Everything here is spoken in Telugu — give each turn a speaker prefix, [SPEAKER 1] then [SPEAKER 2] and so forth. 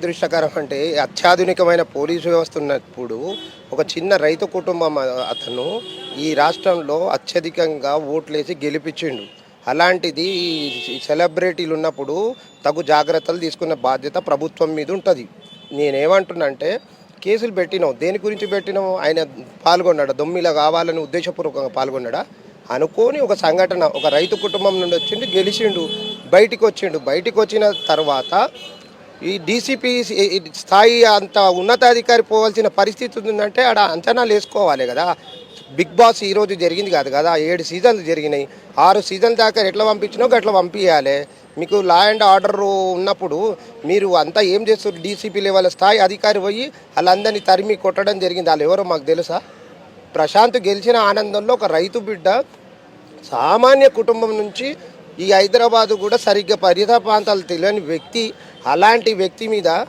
[SPEAKER 1] దురదృష్టకరం అంటే అత్యాధునికమైన పోలీసు వ్యవస్థ ఉన్నప్పుడు ఒక చిన్న రైతు కుటుంబం అతను ఈ రాష్ట్రంలో అత్యధికంగా ఓట్లేసి గెలిపించిండు. అలాంటిది ఈ సెలబ్రిటీలు ఉన్నప్పుడు తగు జాగ్రత్తలు తీసుకునే బాధ్యత ప్రభుత్వం మీద ఉంటుంది. నేనేమంటున్నా అంటే కేసులు పెట్టినావు, దేని గురించి పెట్టినావు? ఆయన పాల్గొన్నాడా? దొమ్మిలా కావాలని ఉద్దేశపూర్వకంగా పాల్గొన్నాడా? అనుకోని ఒక సంఘటన, ఒక రైతు కుటుంబం నుండి వచ్చిండు, గెలిచిండు, బయటికి వచ్చిన తర్వాత ఈ డీసీపీ స్థాయి అంత ఉన్నతాధికారి పోవాల్సిన పరిస్థితి ఉందంటే ఆడ అంచనాలు వేసుకోవాలి కదా. బిగ్ బాస్ ఈరోజు జరిగింది కాదు కదా, 7 సీజన్లు జరిగినాయి. 6 సీజన్ దాకా ఎట్లా పంపించినావు అట్లా పంపించాలి. మీకు లా అండ్ ఆర్డర్ ఉన్నప్పుడు మీరు అంతా ఏం చేస్తారు? డీసీపీ లెవెల్ స్థాయి అధికారి పోయి వాళ్ళందరినీ తరిమి కొట్టడం జరిగింది. వాళ్ళు ఎవరో మాకు తెలుసా? ప్రశాంత్ గెలిచిన ఆనందంలో ఒక రైతు బిడ్డ సామాన్య కుటుంబం నుంచి ఈ హైదరాబాదు కూడా సరిగ్గా పరిసర ప్రాంతాలు తెలియని వ్యక్తి, అలాంటి వ్యక్తి మీద